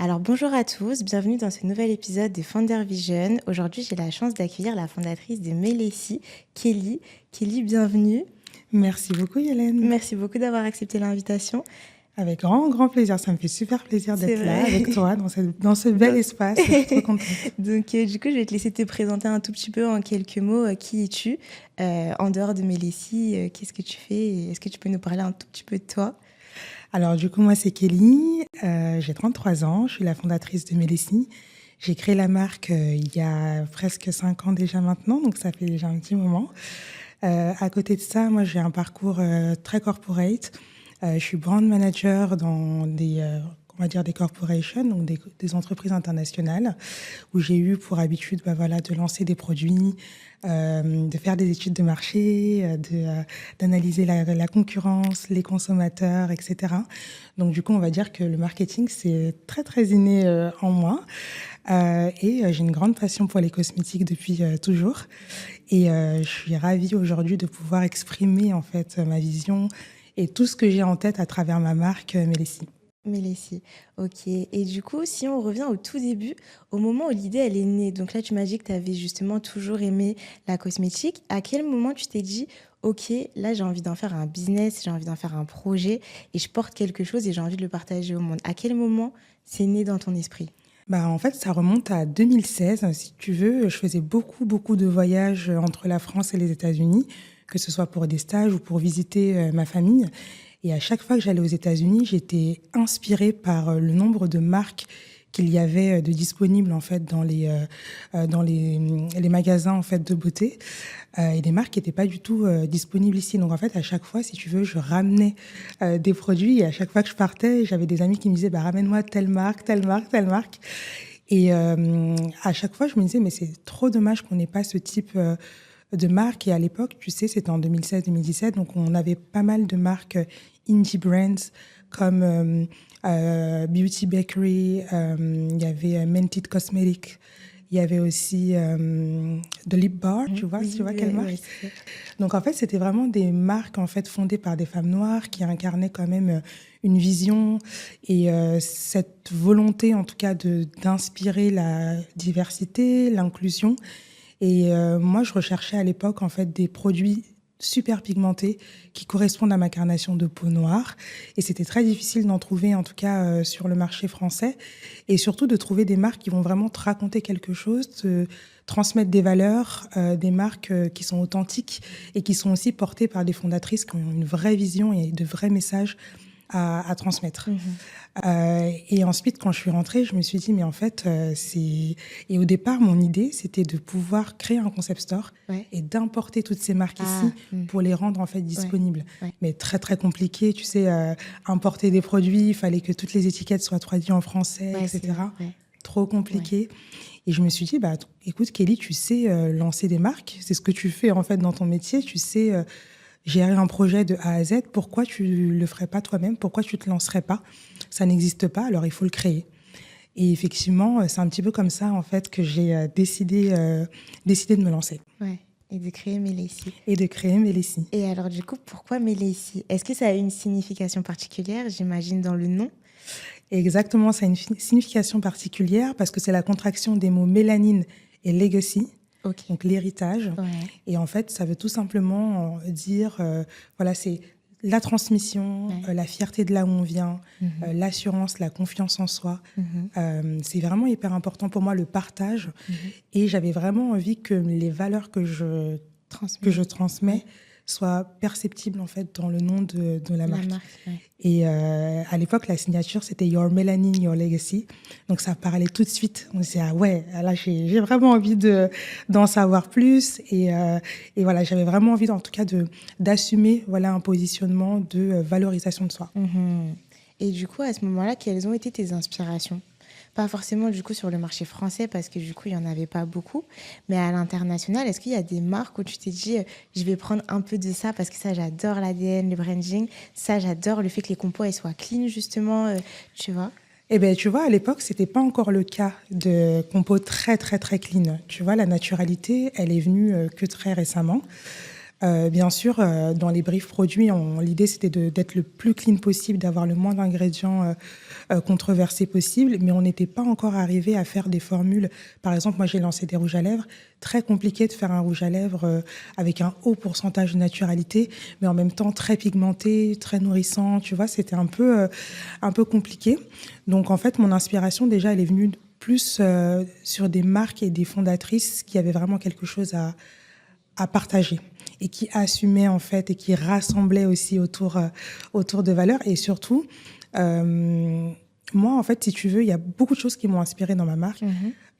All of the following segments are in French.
Alors bonjour à tous, bienvenue dans ce nouvel épisode de Founder Vision. Aujourd'hui, j'ai la chance d'accueillir la fondatrice de Melessi, Kelly. Kelly, bienvenue. Merci beaucoup, Hélène. Merci beaucoup d'avoir accepté l'invitation. Avec grand, grand plaisir. Ça me fait super plaisir C'est d'être là vrai. avec toi dans ce bel espace. Je suis trop contente. Donc, du coup, je vais te laisser te présenter un tout petit peu en quelques mots. Qui es-tu en dehors de Melessi? Qu'est-ce que tu fais? Et est-ce que tu peux nous parler un tout petit peu de toi? Alors, du coup, moi, c'est Kelly. J'ai 33 ans. Je suis la fondatrice de Melessi. J'ai créé la marque il y a presque 5 ans déjà maintenant. Donc, ça fait déjà un petit moment. À côté de ça, moi, j'ai un parcours très corporate. Je suis brand manager dans on va dire des corporations, donc des entreprises internationales, où j'ai eu pour habitude de lancer des produits, de faire des études de marché, d'analyser la concurrence, les consommateurs, etc. Donc du coup, on va dire que le marketing, c'est très, très inné en moi. J'ai une grande passion pour les cosmétiques depuis toujours. Je suis ravie aujourd'hui de pouvoir exprimer en fait ma vision et tout ce que j'ai en tête à travers ma marque Melessi. Melessi, ok. Et du coup, si on revient au tout début, au moment où l'idée elle est née, donc là tu m'as dit que tu avais justement toujours aimé la cosmétique, à quel moment tu t'es dit, ok, là j'ai envie d'en faire un business, j'ai envie d'en faire un projet et je porte quelque chose et j'ai envie de le partager au monde. À quel moment c'est né dans ton esprit? En fait, ça remonte à 2016. Si tu veux, je faisais beaucoup, beaucoup de voyages entre la France et les États-Unis, que ce soit pour des stages ou pour visiter ma famille. Et à chaque fois que j'allais aux États-Unis, j'étais inspirée par le nombre de marques qu'il y avait de disponibles en fait dans les magasins en fait de beauté et des marques qui n'étaient pas du tout disponibles ici. Donc en fait, à chaque fois, si tu veux, je ramenais des produits et à chaque fois que je partais, j'avais des amis qui me disaient ramène-moi telle marque, telle marque, telle marque. À chaque fois, je me disais mais c'est trop dommage qu'on n'ait pas ce type de marques. Et à l'époque, tu sais, c'était en 2016-2017, donc on avait pas mal de marques indie brands comme Beauty Bakery, il y avait Mented Cosmetics, il y avait aussi The Lip Bar, tu vois quelle marque? Ouais, c'est ça. Donc en fait, c'était vraiment des marques en fait fondées par des femmes noires qui incarnaient quand même une vision et cette volonté en tout cas d'inspirer la diversité, l'inclusion. Moi, je recherchais à l'époque en fait des produits super pigmentés qui correspondent à ma carnation de peau noire. Et c'était très difficile d'en trouver, en tout cas sur le marché français. Et surtout de trouver des marques qui vont vraiment te raconter quelque chose, te transmettre des valeurs, des marques qui sont authentiques et qui sont aussi portées par des fondatrices qui ont une vraie vision et de vrais messages à transmettre. Et ensuite, quand je suis rentrée, je me suis dit, mais en fait, c'est... Et au départ, mon idée, c'était de pouvoir créer un concept store Ouais. et d'importer toutes ces marques Ah, ici pour les rendre en fait disponibles. ouais. Mais très, très compliqué. Tu sais, importer des produits, il fallait que toutes les étiquettes soient traduites en français, Ouais, etc. ouais. Trop compliqué. Et je me suis dit, écoute, Kelly, tu sais lancer des marques. C'est ce que tu fais en fait dans ton métier. Tu sais gérer un projet de A à Z. Pourquoi tu le ferais pas toi-même? Pourquoi tu te lancerais pas? Ça n'existe pas, alors il faut le créer. Et effectivement, c'est un petit peu comme ça en fait que j'ai décidé de me lancer Ouais. Et de créer Melessi. et de créer Melessi. Et alors, du coup, pourquoi Melessi? Est-ce que ça a une signification particulière, j'imagine, dans le nom? Et exactement, ça a une signification particulière parce que c'est la contraction des mots mélanine et legacy, Ok. donc l'héritage. Ouais. Et en fait, ça veut tout simplement dire, voilà, c'est la transmission, Ouais. la fierté de là où on vient, l'assurance, la confiance en soi. C'est vraiment hyper important pour moi, le partage. Et j'avais vraiment envie que les valeurs que je transmets soient perceptibles en fait dans le nom de la La marque. marque, ouais. Et à l'époque, la signature, c'était Your Melanin, Your Legacy. Donc, ça parlait tout de suite. On disait, ah ouais, là, j'ai vraiment envie d'en savoir plus. Et voilà, j'avais vraiment envie, en tout cas, d'assumer voilà, un positionnement de valorisation de soi. Et du coup, à ce moment-là, quelles ont été tes inspirations? Pas forcément du coup sur le marché français parce que du coup il y en avait pas beaucoup, mais à l'international, est-ce qu'il y a des marques où tu t'es dit je vais prendre un peu de ça parce que ça j'adore l'ADN, le branding, ça j'adore le fait que les compos elles soient clean justement, tu vois? Eh bien, tu vois, à l'époque, c'était pas encore le cas de compos très, très, très clean. Tu vois, la naturalité, elle est venue que très récemment. Bien sûr, dans les briefs produits, l'idée c'était d'être le plus clean possible, d'avoir le moins d'ingrédients controversés possible, mais on n'était pas encore arrivé à faire des formules. Par exemple, moi j'ai lancé des rouges à lèvres. Très compliqué de faire un rouge à lèvres avec un haut pourcentage de naturalité, mais en même temps très pigmenté, très nourrissant. Tu vois, c'était un peu compliqué. Donc en fait, mon inspiration déjà, elle est venue plus sur des marques et des fondatrices qui avaient vraiment quelque chose à partager et qui assumait en fait et qui rassemblait aussi autour de valeurs. Et surtout, moi, en fait, si tu veux, il y a beaucoup de choses qui m'ont inspirée dans ma marque.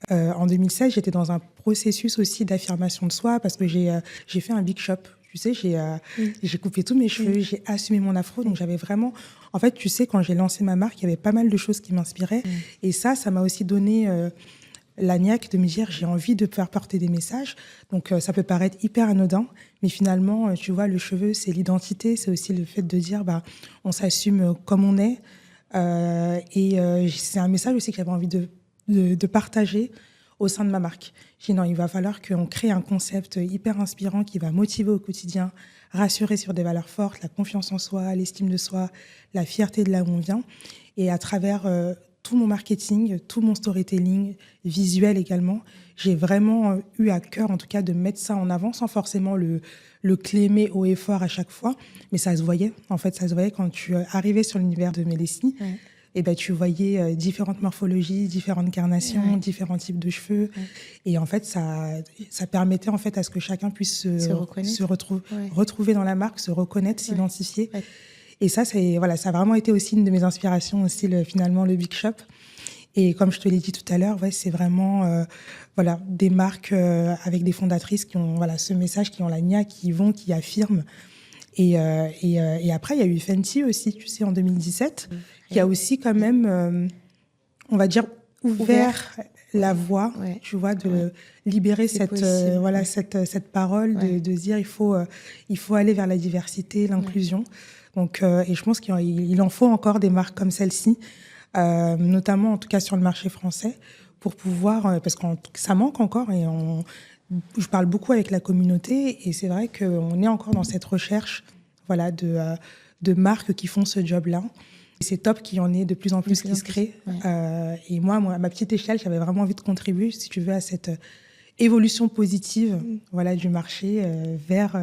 En 2016, j'étais dans un processus aussi d'affirmation de soi parce que j'ai fait un big shop. Tu sais, j'ai coupé tous mes cheveux, j'ai assumé mon afro. Donc, j'avais vraiment... En fait, tu sais, quand j'ai lancé ma marque, il y avait pas mal de choses qui m'inspiraient. Et ça m'a aussi donné... la niaque de me dire j'ai envie de faire porter des messages. Donc ça peut paraître hyper anodin, mais finalement, tu vois, le cheveu, c'est l'identité, c'est aussi le fait de dire bah, on s'assume comme on est. C'est un message aussi que j'avais envie de partager au sein de ma marque. J'ai dit non, il va falloir qu'on crée un concept hyper inspirant qui va motiver au quotidien, rassurer sur des valeurs fortes, la confiance en soi, l'estime de soi, la fierté de là où on vient. Et à travers tout mon marketing, tout mon storytelling, visuel également, j'ai vraiment eu à cœur, en tout cas, de mettre ça en avant sans forcément le clémer haut et fort à chaque fois. Mais ça se voyait. En fait, ça se voyait quand tu arrivais sur l'univers de Mélessie. Et ben, tu voyais différentes morphologies, différentes carnations, différents types de cheveux. Et en fait, ça permettait en fait à ce que chacun puisse se retrouver dans la marque, se reconnaître, s'identifier. Et ça a vraiment été aussi une de mes inspirations, aussi finalement le Big Shop. Et comme je te l'ai dit tout à l'heure, c'est vraiment des marques avec des fondatrices qui ont ce message, qui ont la niaque, qui affirment. Et après, il y a eu Fenty aussi, tu sais, en 2017, qui a aussi quand même, on va dire, ouvert la voie, tu vois, de libérer cette parole, de dire il faut aller vers la diversité, l'inclusion. Donc, et je pense qu'il en faut encore des marques comme celle-ci, notamment en tout cas sur le marché français, pour pouvoir, parce que ça manque encore et je parle beaucoup avec la communauté et c'est vrai qu'on est encore dans cette recherche de marques qui font ce job-là. Et c'est top qu'il y en ait de plus en plus qui se créent. Et moi, à ma petite échelle, j'avais vraiment envie de contribuer, si tu veux, à cette évolution positive du marché vers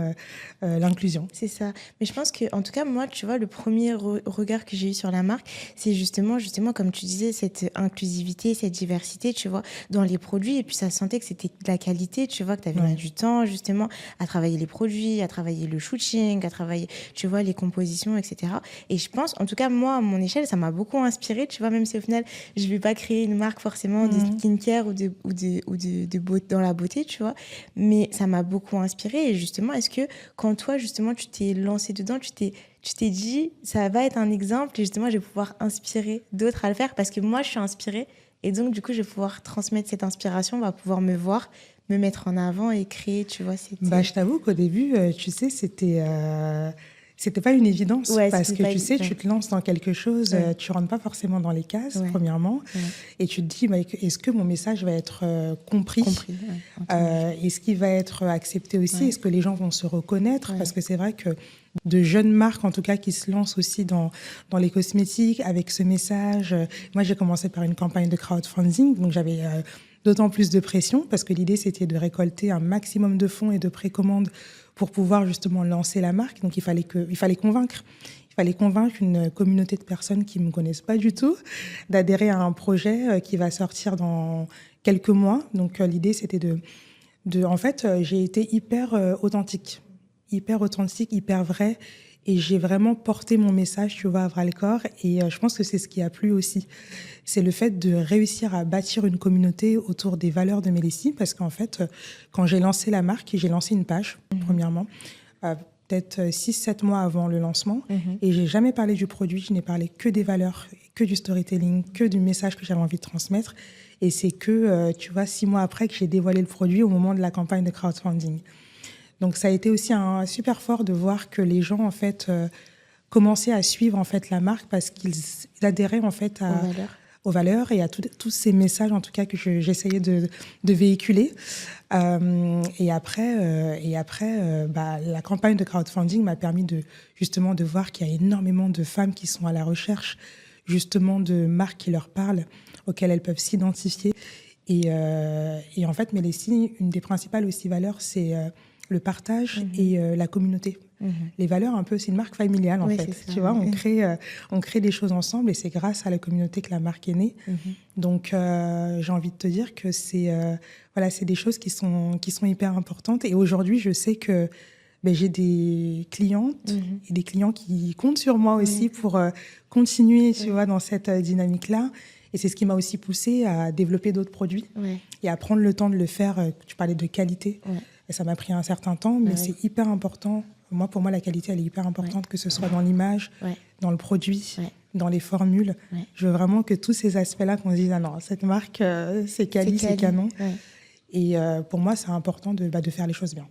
l'inclusion. C'est ça. Mais je pense que, en tout cas, moi, tu vois, le premier regard que j'ai eu sur la marque, c'est justement, comme tu disais, cette inclusivité, cette diversité, tu vois, dans les produits. Et puis, ça sentait que c'était de la qualité, tu vois, que tu avais mis du temps, justement, à travailler les produits, à travailler le shooting, à travailler, tu vois, les compositions, etc. Et je pense, en tout cas, moi, à mon échelle, ça m'a beaucoup inspirée, tu vois, même si au final, je ne vais pas créer une marque forcément de skincare ou de beauté, dans la beauté, tu vois. Mais ça m'a beaucoup inspirée. Et justement, est-ce que quand toi, justement, tu t'es lancé dedans, tu t'es dit, ça va être un exemple et justement, je vais pouvoir inspirer d'autres à le faire parce que moi, je suis inspirée et donc, du coup, je vais pouvoir transmettre cette inspiration, on va pouvoir me voir, me mettre en avant et créer, tu vois, je t'avoue qu'au début, tu sais, c'était pas une évidence parce que tu sais, tu te lances dans quelque chose, tu rentres pas forcément dans les cases, premièrement, et tu te dis, est-ce que mon message va être compris est-ce qu'il va être accepté aussi, est-ce que les gens vont se reconnaître, parce que c'est vrai que de jeunes marques, en tout cas, qui se lancent aussi dans les cosmétiques avec ce message. Moi, j'ai commencé par une campagne de crowdfunding, donc j'avais d'autant plus de pression parce que l'idée, c'était de récolter un maximum de fonds et de précommandes pour pouvoir justement lancer la marque. Donc, il fallait convaincre. Il fallait convaincre une communauté de personnes qui ne me connaissent pas du tout d'adhérer à un projet qui va sortir dans quelques mois. Donc, l'idée, c'était en fait, j'ai été hyper authentique, hyper vraie. Et j'ai vraiment porté mon message, tu vois, à bras-le-corps. Et je pense que c'est ce qui a plu aussi. C'est le fait de réussir à bâtir une communauté autour des valeurs de Mélessie. Parce qu'en fait, quand j'ai lancé la marque, j'ai lancé une page, premièrement, peut-être 6-7 mois avant le lancement. Et j'ai jamais parlé du produit. Je n'ai parlé que des valeurs, que du storytelling, que du message que j'avais envie de transmettre. Et c'est que, tu vois, 6 mois après que j'ai dévoilé le produit au moment de la campagne de crowdfunding. Donc, ça a été aussi super fort de voir que les gens, en fait, commençaient à suivre, en fait, la marque parce qu'ils adhéraient, en fait, aux valeurs et à tous ces messages, en tout cas, que j'essayais de véhiculer. Et après, la campagne de crowdfunding m'a permis justement de voir qu'il y a énormément de femmes qui sont à la recherche justement de marques qui leur parlent, auxquelles elles peuvent s'identifier. Et en fait, Mélissi, une des principales aussi valeurs, c'est le partage et la communauté. Les valeurs, un peu, c'est une marque familiale, en fait. Tu vois, on crée des choses ensemble et c'est grâce à la communauté que la marque est née. Donc, j'ai envie de te dire que c'est des choses qui sont hyper importantes. Et aujourd'hui, je sais que j'ai des clientes et des clients qui comptent sur moi aussi pour continuer, tu vois, dans cette dynamique-là. Et c'est ce qui m'a aussi poussée à développer d'autres produits et à prendre le temps de le faire. Tu parlais de qualité. Et ça m'a pris un certain temps, mais c'est hyper important. Pour moi, la qualité, elle est hyper importante, que ce soit dans l'image, dans le produit, dans les formules. Je veux vraiment que tous ces aspects-là, qu'on se dise, ah non, cette marque, c'est quali, c'est canon. Et pour moi, c'est important de faire les choses bien.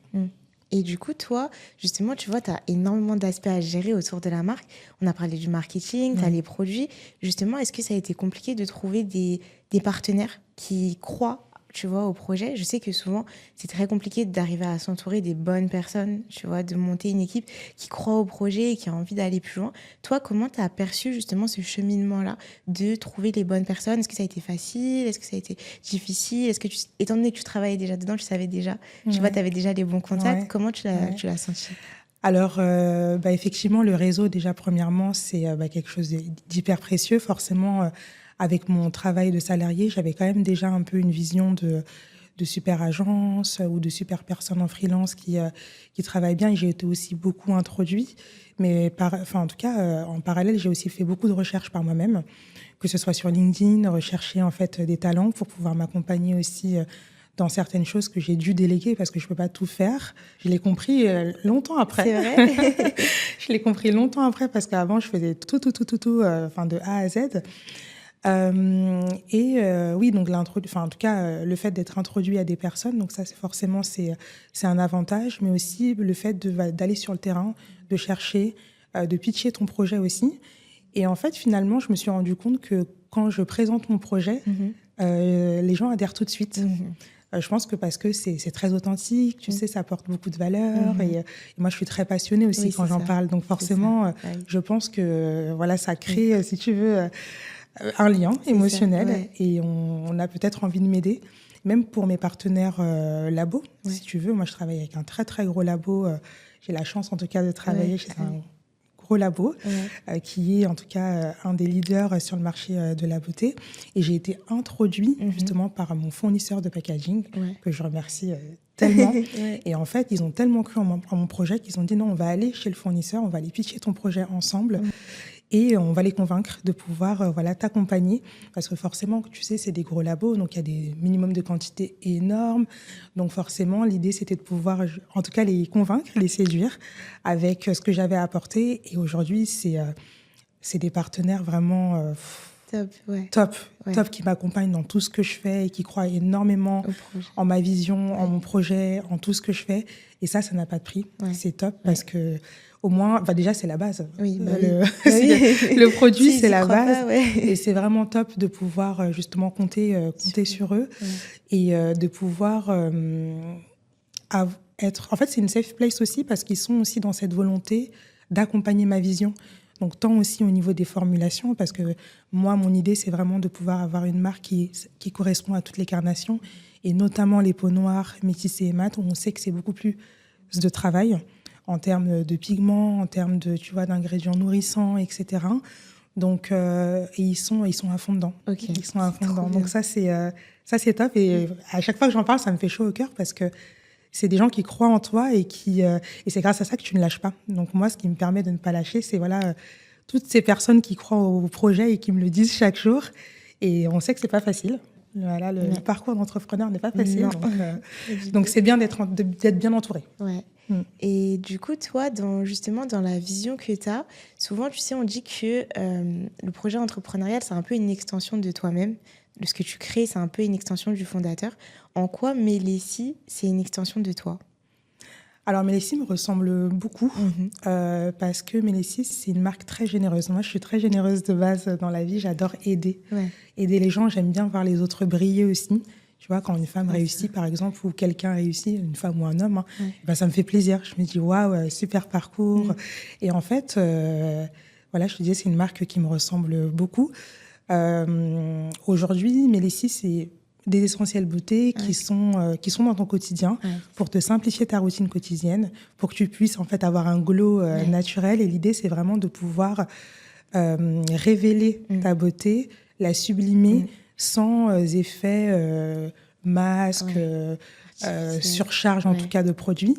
Et du coup, toi, justement, tu vois, tu as énormément d'aspects à gérer autour de la marque. On a parlé du marketing, tu as les produits. Justement, est-ce que ça a été compliqué de trouver des partenaires qui croient, tu vois, au projet? Je sais que souvent, c'est très compliqué d'arriver à s'entourer des bonnes personnes, tu vois, de monter une équipe qui croit au projet et qui a envie d'aller plus loin. Toi, comment tu as perçu justement ce cheminement-là de trouver les bonnes personnes? Est-ce que ça a été facile? Est-ce que ça a été difficile? Est-ce que étant donné que tu travaillais déjà dedans, tu savais déjà, tu vois, tu avais déjà les bons contacts. Comment tu l'as senti? Alors, effectivement, le réseau, déjà, premièrement, c'est quelque chose d'hyper précieux. Forcément, avec mon travail de salarié, j'avais quand même déjà un peu une vision de super agence ou de super personnes en freelance qui travaillent bien. Et j'ai été aussi beaucoup introduite. Mais en tout cas, en parallèle, j'ai aussi fait beaucoup de recherches par moi-même, que ce soit sur LinkedIn, rechercher en fait des talents pour pouvoir m'accompagner aussi dans certaines choses que j'ai dû déléguer parce que je peux pas tout faire. Je l'ai compris longtemps après. C'est vrai. Je l'ai compris longtemps après parce qu'avant, je faisais tout, de A à Z. Oui, donc en tout cas, le fait d'être introduit à des personnes, donc ça, c'est un avantage, mais aussi le fait d'aller sur le terrain, de chercher, de pitcher ton projet aussi. Et en fait, finalement, je me suis rendu compte que quand je présente mon projet, les gens adhèrent tout de suite. Je pense que parce que c'est très authentique, tu sais, ça apporte beaucoup de valeur. Et moi, je suis très passionnée aussi quand j'en parle. Donc forcément, je pense que ça crée, si tu veux, un lien émotionnel. Et on a peut-être envie de m'aider. Même pour mes partenaires labos, si tu veux. Moi, je travaille avec un très, très gros labo. J'ai la chance, en tout cas, de travailler chez un gros labo, qui est en tout cas un des leaders sur le marché de la beauté. Et j'ai été introduite justement par mon fournisseur de packaging, que je remercie tellement. Et en fait, ils ont tellement cru en mon projet qu'ils ont dit non, on va aller chez le fournisseur, on va aller pitcher ton projet ensemble. Et on va les convaincre de pouvoir t'accompagner. Parce que forcément, tu sais, c'est des gros labos, donc il y a des minimums de quantité énormes. Donc forcément, l'idée, c'était de pouvoir, en tout cas, les convaincre, les séduire avec ce que j'avais apporté. Et aujourd'hui, c'est des partenaires vraiment top, qui m'accompagnent dans tout ce que je fais et qui croient énormément en ma vision, en mon projet, en tout ce que je fais. Et ça n'a pas de prix. C'est top parce que au moins, déjà, c'est la base. Le produit, c'est la base. Et c'est vraiment top de pouvoir justement compter sur eux et de pouvoir être... En fait, c'est une safe place aussi parce qu'ils sont aussi dans cette volonté d'accompagner ma vision. Donc, tant aussi au niveau des formulations, parce que moi, mon idée, c'est vraiment de pouvoir avoir une marque qui correspond à toutes les carnations, et notamment les peaux noires, métissées et mates, où on sait que c'est beaucoup plus de travail en termes de pigments, en termes d'ingrédients nourrissants, etc. Donc, et ils sont à fond dedans. Ils sont à fond dedans. Donc ça, c'est top. Et à chaque fois que j'en parle, ça me fait chaud au cœur parce que c'est des gens qui croient en toi et c'est grâce à ça que tu ne lâches pas. Donc moi, ce qui me permet de ne pas lâcher, c'est toutes ces personnes qui croient au projet et qui me le disent chaque jour. Et on sait que c'est pas facile. Le parcours d'entrepreneur n'est pas facile. Donc c'est bien d'être bien entouré. Et du coup, toi, justement, dans la vision que tu as, souvent, tu sais, on dit que le projet entrepreneurial, c'est un peu une extension de toi-même. De ce que tu crées, c'est un peu une extension du fondateur. En quoi Mélissi, c'est une extension de toi? Alors, Mélessie me ressemble beaucoup Mhm. parce que Mélessie, c'est une marque très généreuse. Moi, je suis très généreuse de base dans la vie. J'adore aider. Ouais, Aider les gens, j'aime bien voir les autres briller aussi. Tu vois, quand une femme ouais, ça. réussit, par exemple, ou quelqu'un réussit, une femme ou un homme, hein, Ouais. ben, ça me fait plaisir. Je me dis, waouh, super parcours. Mm. Et en fait, voilà, je te disais, c'est une marque qui me ressemble beaucoup. Aujourd'hui, Mélessie, c'est des essentiels beauté Ouais, qui sont dans ton quotidien ouais, pour te simplifier ta routine quotidienne, pour que tu puisses en fait avoir un glow ouais. naturel. Et l'idée, c'est vraiment de pouvoir révéler Mm. ta beauté, la sublimer Mm. sans effet masque, Ouais, artificiel. surcharge en tout Ouais, cas de produits.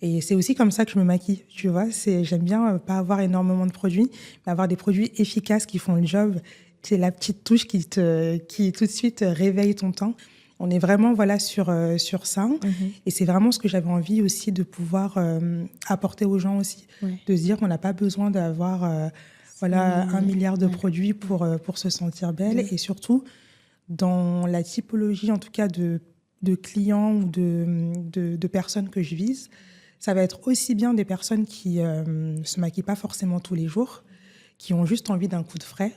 Et c'est aussi comme ça que je me maquille, tu vois. J'aime bien pas avoir énormément de produits, mais avoir des produits efficaces qui font le job. C'est la petite touche qui tout de suite réveille ton temps. On est vraiment voilà sur ça. mhm, Et c'est vraiment ce que j'avais envie aussi de pouvoir apporter aux gens aussi. ouais. De se dire qu'on n'a pas besoin d'avoir voilà, 1 100 000, milliard de ouais, produits ouais. pour se sentir belle. De- Et surtout, dans la typologie, en tout cas, de clients ou de personnes que je vise, ça va être aussi bien des personnes qui se maquillent pas forcément tous les jours, qui ont juste envie d'un coup de frais,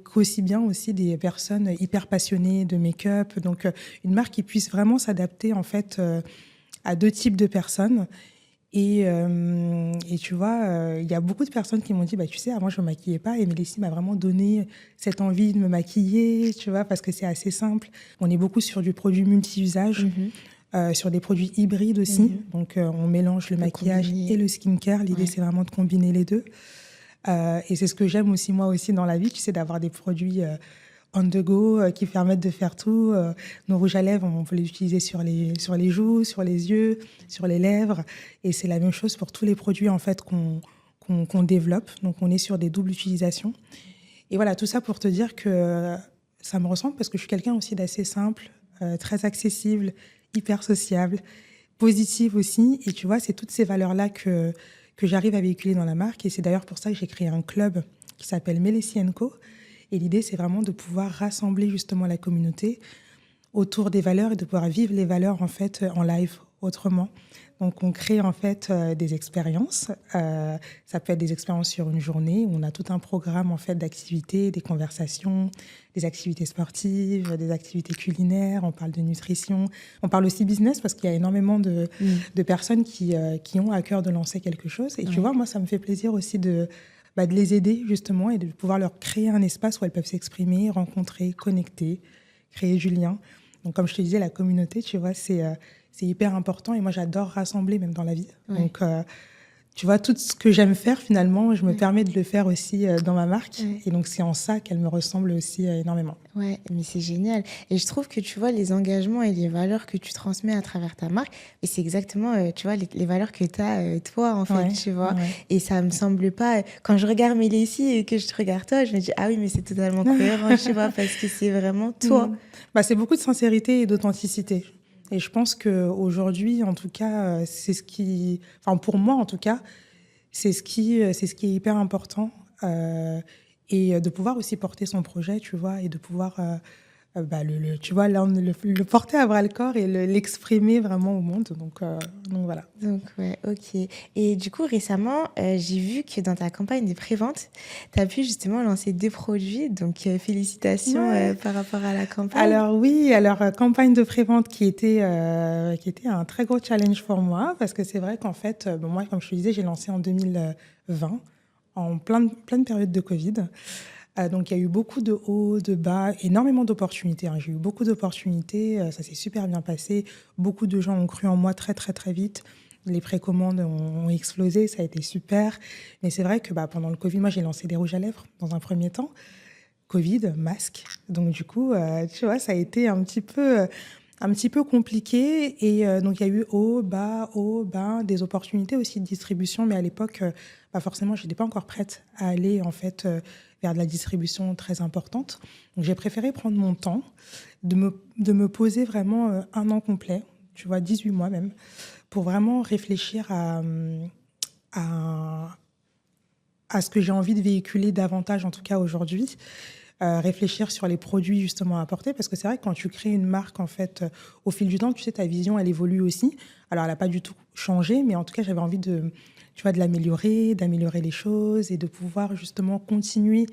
qu'aussi bien aussi des personnes hyper passionnées de make-up. Donc, une marque qui puisse vraiment s'adapter, en fait, à deux types de personnes. Et tu vois, il y a beaucoup de personnes qui m'ont dit, bah, tu sais, avant, je ne me maquillais pas. Et Mélessie m'a vraiment donné cette envie de me maquiller, tu vois, parce que c'est assez simple. On est beaucoup sur du produit multi-usage, mhm, sur des produits hybrides aussi. mhm. Donc, on mélange le De maquillage et combiner. le skincare. L'idée, Ouais. c'est vraiment de combiner les deux. Et c'est ce que j'aime aussi, moi aussi, dans la vie, tu sais, d'avoir des produits on the go qui permettent de faire tout. Nos rouges à lèvres, on peut les utiliser sur les joues, sur les yeux, sur les lèvres. Et c'est la même chose pour tous les produits en fait qu'on développe. Donc on est sur des doubles utilisations. Et voilà, tout ça pour te dire que ça me ressemble parce que je suis quelqu'un aussi d'assez simple, très accessible, hyper sociable, positive aussi. Et tu vois, c'est toutes ces valeurs-là que j'arrive à véhiculer dans la marque. Et c'est d'ailleurs pour ça que j'ai créé un club qui s'appelle Mélessie Co. Et l'idée, c'est vraiment de pouvoir rassembler justement la communauté autour des valeurs et de pouvoir vivre les valeurs en fait en live autrement. Donc on crée en fait des expériences. Ça peut être des expériences sur une journée où on a tout un programme en fait d'activités, des conversations, des activités sportives, des activités culinaires. On parle de nutrition. On parle aussi business parce qu'il y a énormément Mm. de personnes qui ont à cœur de lancer quelque chose. Et tu Ouais. vois, moi, ça me fait plaisir aussi de les aider justement et de pouvoir leur créer un espace où elles peuvent s'exprimer, rencontrer, connecter, créer du lien. Donc, comme je te disais, la communauté, tu vois, c'est hyper important. Et moi, j'adore rassembler, même dans la vie. Ouais. Donc, tu vois, tout ce que j'aime faire, finalement, je me Ouais. permets de le faire aussi dans ma marque. Ouais. Et donc, c'est en ça qu'elle me ressemble aussi énormément. Ouais, mais c'est génial. Et je trouve que tu vois les engagements et les valeurs que tu transmets à travers ta marque, et c'est exactement, tu vois, les valeurs que tu as, toi, en fait, Ouais, tu vois. ouais. Et ça me semble pas, quand je regarde Mélissie et que je te regarde toi, je me dis, ah oui, mais c'est totalement cohérent, tu vois, parce que c'est vraiment toi. Mm. Bah, c'est beaucoup de sincérité et d'authenticité. Et je pense qu'aujourd'hui, en tout cas, c'est ce qui... Enfin, pour moi, en tout cas, c'est ce qui est hyper important. Et de pouvoir aussi porter son projet, tu vois, et de pouvoir, bah, tu vois, là, le porter à bras-le-corps et l'exprimer vraiment au monde. Donc voilà. Donc, ouais, ok. Et du coup, récemment, j'ai vu que dans ta campagne de prévente, tu as pu justement lancer deux produits. Donc, félicitations Ouais. par rapport à la campagne. Alors oui, campagne de prévente qui était un très gros challenge pour moi parce que c'est vrai qu'en fait, bon, moi, comme je te disais, j'ai lancé en 2020 en pleine période de Covid. Donc il y a eu beaucoup de hauts, de bas, énormément d'opportunités, hein. J'ai eu beaucoup d'opportunités, ça s'est super bien passé. Beaucoup de gens ont cru en moi très très très vite. Les précommandes ont explosé, ça a été super. Mais c'est vrai que bah, pendant le Covid, moi j'ai lancé des rouges à lèvres dans un premier temps. Covid, masque. Donc du coup, tu vois, ça a été un petit peu compliqué. Et donc il y a eu haut, bas, des opportunités aussi de distribution. Mais à l'époque, pas forcément, je n'étais pas encore prête à aller en fait vers de la distribution très importante. Donc j'ai préféré prendre mon temps, de me poser vraiment 1 an complet, tu vois, 18 mois même, pour vraiment réfléchir à, à ce que j'ai envie de véhiculer davantage, en tout cas aujourd'hui. réfléchir sur les produits justement à apporter, parce que c'est vrai que quand tu crées une marque, en fait, au fil du temps, tu sais, ta vision, elle évolue aussi. Alors, elle n'a pas du tout changé, mais en tout cas, j'avais envie de l'améliorer, d'améliorer les choses et de pouvoir justement continuer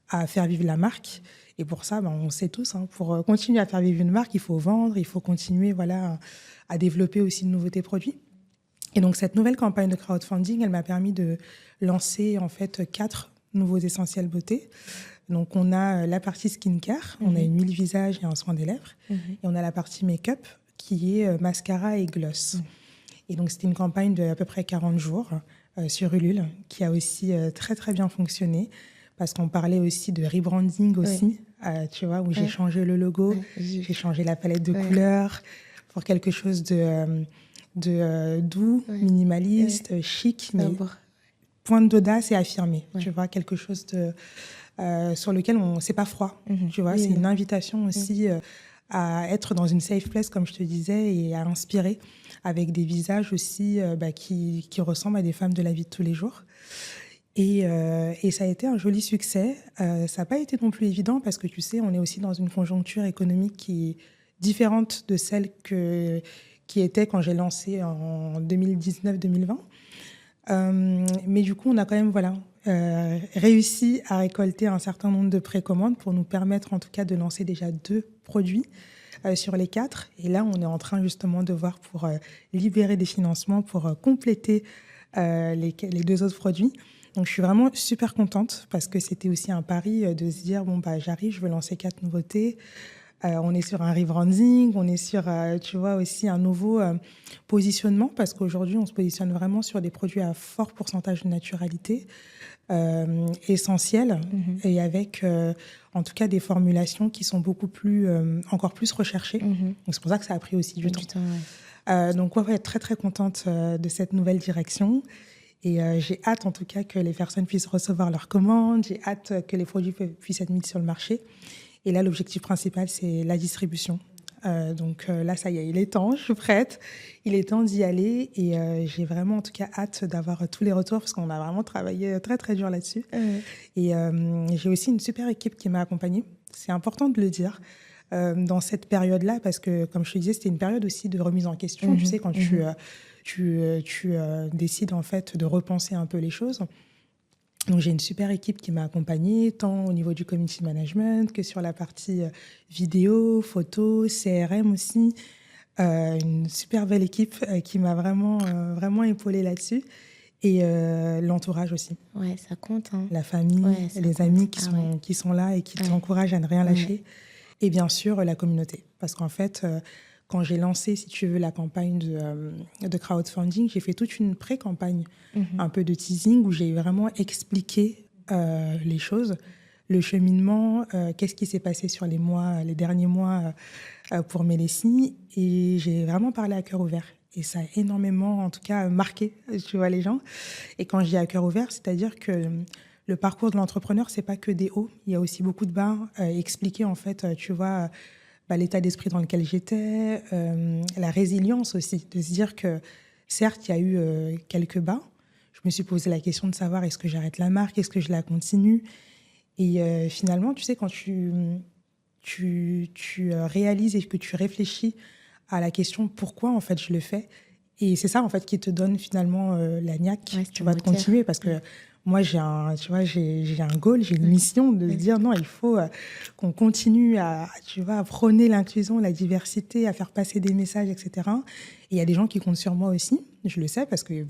à faire vivre la marque. Et pour ça, ben, on sait tous, hein, pour continuer à faire vivre une marque, il faut vendre, il faut continuer voilà, à développer aussi de nouveautés produits. Et donc, cette nouvelle campagne de crowdfunding, elle m'a permis de lancer en fait 4 nouveaux essentiels beauté. Donc, on a la partie skincare, on a une huile visage et un soin des lèvres. Et on a la partie make-up qui est mascara et gloss. Et donc, c'était une campagne de à peu près 40 jours sur Ulule qui a aussi très, très bien fonctionné parce qu'on parlait aussi de rebranding aussi, tu vois, où j'ai changé le logo, j'ai changé la palette de couleurs pour quelque chose de doux, minimaliste, chic, mais pointe d'audace et affirmé. Tu vois, quelque chose sur lequel c'est pas froid. Tu vois, c'est une invitation aussi à être dans une safe place, comme je te disais, et à inspirer avec des visages aussi qui ressemblent à des femmes de la vie de tous les jours. Et ça a été un joli succès. Ça n'a pas été non plus évident parce que, tu sais, on est aussi dans une conjoncture économique qui est différente de celle qui était quand j'ai lancé en 2019-2020. Mais du coup, on a quand même réussi à récolter un certain nombre de précommandes pour nous permettre en tout cas de lancer déjà 2 produits sur les 4. Et là, on est en train justement de voir pour libérer des financements pour compléter les 2 autres produits. Donc, je suis vraiment super contente parce que c'était aussi un pari de se dire, bon, j'arrive, je veux lancer 4 nouveautés. On est sur un rebranding, on est sur, tu vois, aussi un nouveau positionnement parce qu'aujourd'hui, on se positionne vraiment sur des produits à fort pourcentage de naturalité, essentiels et avec, en tout cas, des formulations qui sont beaucoup plus, encore plus recherchées. Donc, c'est pour ça que ça a pris aussi du temps. Donc, très, très contente de cette nouvelle direction. Et j'ai hâte, en tout cas, que les personnes puissent recevoir leurs commandes. J'ai hâte que les produits puissent être mis sur le marché. Et là, l'objectif principal, c'est la distribution. Donc là, ça y est, il est temps, je suis prête. Il est temps d'y aller. Et j'ai vraiment, en tout cas, hâte d'avoir tous les retours parce qu'on a vraiment travaillé très, très dur là-dessus. Et j'ai aussi une super équipe qui m'a accompagnée. C'est important de le dire dans cette période-là parce que, comme je te disais, c'était une période aussi de remise en question. Tu sais, quand tu décides, en fait, de repenser un peu les choses. Donc, j'ai une super équipe qui m'a accompagnée, tant au niveau du community management que sur la partie vidéo, photo, CRM aussi. Une super belle équipe qui m'a vraiment épaulée là-dessus. Et l'entourage aussi. Ouais, ça compte. Hein. La famille, les amis qui sont là et qui t'encouragent à ne rien lâcher. Et bien sûr, la communauté. Parce qu'en fait, quand j'ai lancé, si tu veux, la campagne de crowdfunding, j'ai fait toute une pré-campagne, un peu de teasing, où j'ai vraiment expliqué les choses, le cheminement, qu'est-ce qui s'est passé sur les derniers mois pour Mélessie. Et j'ai vraiment parlé à cœur ouvert. Et ça a énormément, en tout cas, marqué, tu vois, les gens. Et quand je dis à cœur ouvert, c'est-à-dire que le parcours de l'entrepreneur, c'est pas que des hauts. Il y a aussi beaucoup de bas. Expliquer, en fait, tu vois, l'état d'esprit dans lequel j'étais, la résilience aussi, de se dire que certes, il y a eu quelques bas. Je me suis posé la question de savoir est-ce que j'arrête la marque, est-ce que je la continue. Et finalement, tu sais, quand tu réalises et que tu réfléchis à la question pourquoi en fait je le fais, et c'est ça en fait qui te donne finalement la niaque, tu vas te continuer parce que moi j'ai un goal, j'ai une mission de se dire non, il faut qu'on continue à prôner l'inclusion, la diversité, à faire passer des messages, etc. Et il y a des gens qui comptent sur moi aussi, je le sais parce que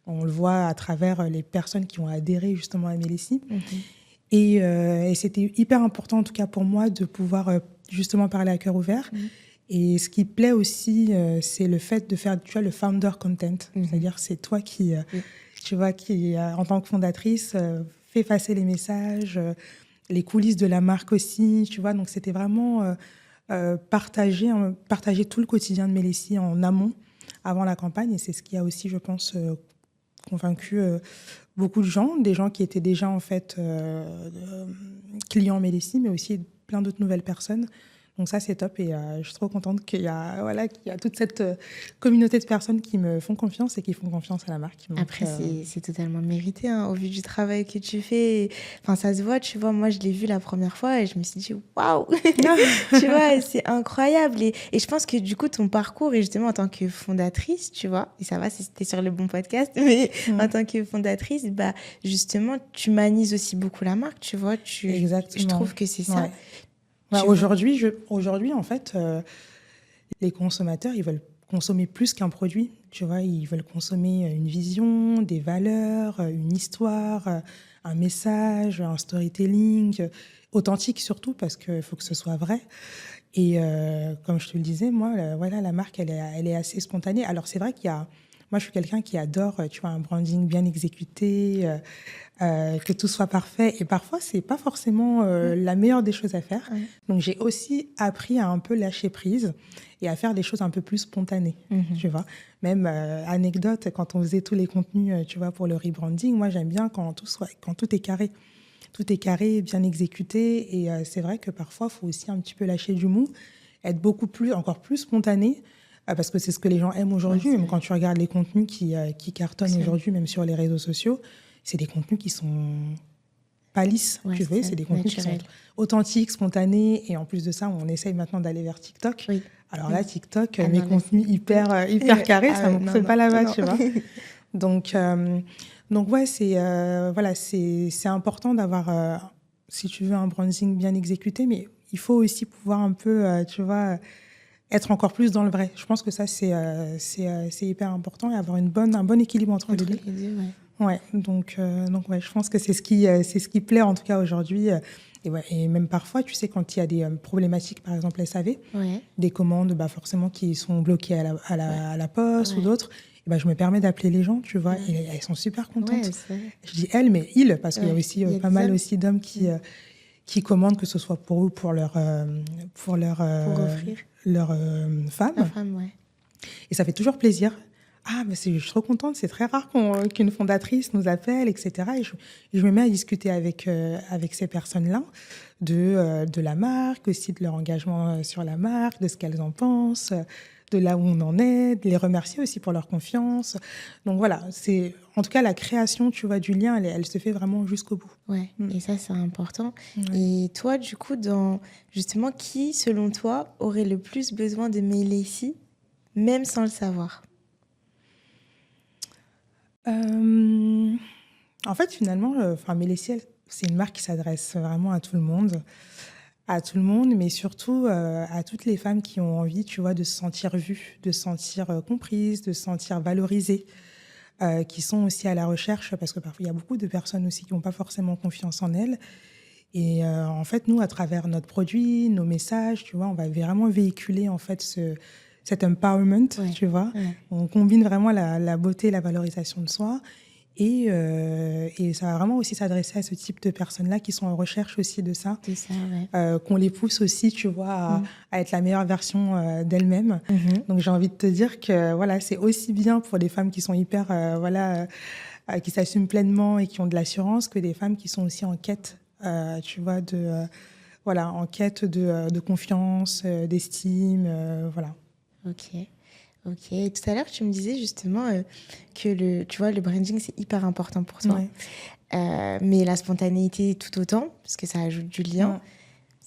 on le voit à travers les personnes qui ont adhéré justement à Mélessie. Et c'était hyper important, en tout cas pour moi, de pouvoir justement parler à cœur ouvert. Et ce qui plaît aussi, c'est le fait de faire, tu vois, le founder content. C'est-à-dire, c'est toi qui, tu vois, qui, en tant que fondatrice, fait passer les messages, les coulisses de la marque aussi, tu vois. Donc, c'était vraiment partager tout le quotidien de Mélessie en amont, avant la campagne. Et c'est ce qui a aussi, je pense, convaincu beaucoup de gens, des gens qui étaient déjà en fait clients Mélessie, mais aussi plein d'autres nouvelles personnes. Donc ça, c'est top. Et je suis trop contente qu'il y a toute cette communauté de personnes qui me font confiance et qui font confiance à la marque. Donc, Après, c'est totalement mérité, hein, au vu du travail que tu fais. Enfin, ça se voit, tu vois. Moi, je l'ai vu la première fois et je me suis dit, waouh, tu vois, c'est incroyable. Et je pense que du coup, ton parcours, et justement en tant que fondatrice, tu vois, et ça va, c'était sur le bon podcast, mais en tant que fondatrice, bah, justement, tu humanises aussi beaucoup la marque, tu vois. Je Exactement. trouve que c'est ça. Ouais. Ouais, Tu vois. aujourd'hui, en fait, les consommateurs, ils veulent consommer plus qu'un produit. Tu vois, ils veulent consommer une vision, des valeurs, une histoire, un message, un storytelling, authentique surtout, parce qu'il faut que ce soit vrai. Et comme je te le disais, moi, voilà, la marque, elle est assez spontanée. Alors, c'est vrai qu'il y a... Moi, je suis quelqu'un qui adore, tu vois, un branding bien exécuté, que tout soit parfait. Et parfois, c'est pas forcément la meilleure des choses à faire. Ouais. Donc, j'ai aussi appris à un peu lâcher prise et à faire des choses un peu plus spontanées, tu vois. Même anecdote, quand on faisait tous les contenus, tu vois, pour le rebranding, moi, j'aime bien quand tout est carré. Tout est carré, bien exécuté. Et c'est vrai que parfois, il faut aussi un petit peu lâcher du mou, être encore plus spontané, parce que c'est ce que les gens aiment aujourd'hui. Ouais, Même quand tu regardes les contenus qui cartonnent c'est aujourd'hui, même sur les réseaux sociaux, c'est des contenus qui sont pas lisses, ouais, tu vois. c'est C'est des contenus qui sont naturel. authentiques, spontanés. Et en plus de ça, on essaye maintenant d'aller vers TikTok. Oui. Alors Oui. là, TikTok, Ah mes non, là, contenus hyper carrés, ah ça ouais, ne me non, fait non, pas là-bas, non. tu vois. Donc, ouais, voilà, c'est important d'avoir, si tu veux, un branding bien exécuté, mais il faut aussi pouvoir un peu, tu vois, être encore plus dans le vrai. Je pense que ça, c'est hyper important et avoir un bon équilibre entre les Entre deux. les deux, ouais. Ouais, donc ouais, je pense que c'est ce qui plaît en tout cas aujourd'hui. Et, ouais, et même parfois, tu sais, quand il y a des problématiques, par exemple SAV, Ouais. des commandes forcément qui sont bloquées à la poste ou Ouais. d'autres, et ben, je me permets d'appeler les gens, tu vois, Ouais. et elles sont super Ouais, contentes. c'est vrai. Je dis elles, mais ils, parce qu'il y a Ouais. aussi Il y a pas des mal hommes aussi d'hommes qui commandent, que ce soit pour eux ou pour pour offrir. leur La femme. femme, ouais. Et ça fait toujours plaisir. Ah, mais je suis trop contente, c'est très rare qu'une fondatrice nous appelle, etc. Et je me mets à discuter avec ces personnes-là de la marque, aussi de leur engagement sur la marque, de ce qu'elles en pensent, de là où on en est, de les remercier aussi pour leur confiance. Donc voilà, en tout cas la création, tu vois, du lien, elle se fait vraiment jusqu'au bout. Ouais. Et ça, c'est important. Ouais. Et toi, du coup, justement, qui, selon toi, aurait le plus besoin de Mélissi, même sans le savoir? En fait, finalement, Mélissier, c'est une marque qui s'adresse vraiment à tout le monde, mais surtout à toutes les femmes qui ont envie, tu vois, de se sentir vues, de se sentir comprises, de se sentir valorisées, qui sont aussi à la recherche, parce que parfois il y a beaucoup de personnes aussi qui n'ont pas forcément confiance en elles. Et en fait, nous, à travers notre produit, nos messages, tu vois, on va vraiment véhiculer en fait cet empowerment, Ouais. tu vois. Ouais. On combine vraiment la beauté et la valorisation de soi. Et ça va vraiment aussi s'adresser à ce type de personnes-là qui sont en recherche aussi de ça, De ça, ouais. qu'on les pousse aussi, tu vois, à être la meilleure version d'elles-mêmes. Donc j'ai envie de te dire que voilà, c'est aussi bien pour des femmes qui sont hyper, qui s'assument pleinement et qui ont de l'assurance, que des femmes qui sont aussi en quête, tu vois, voilà, en quête de confiance, d'estime, voilà. Ok. Ok. Et tout à l'heure, tu me disais justement que tu vois, le branding, c'est hyper important pour toi. Ouais. Mais la spontanéité tout autant, parce que ça ajoute du lien. Ouais.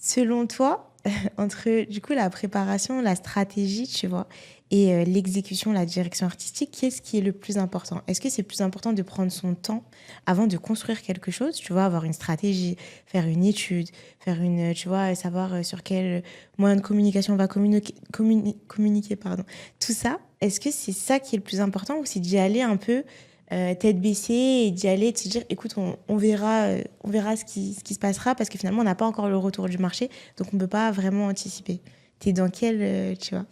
Selon toi, entre du coup la préparation, la stratégie, tu vois, et l'exécution, la direction artistique, qu'est-ce qui est le plus important? Est-ce que c'est plus important de prendre son temps avant de construire quelque chose, tu vois, avoir une stratégie, faire une étude, tu vois, savoir sur quel moyen de communication on va communiquer, pardon. Tout ça, est-ce que c'est ça qui est le plus important ou c'est d'y aller un peu tête baissée et d'y aller, de se dire, écoute, on verra ce qui se passera parce que finalement, on n'a pas encore le retour du marché, donc on ne peut pas vraiment anticiper. T'es dans quel, tu vois,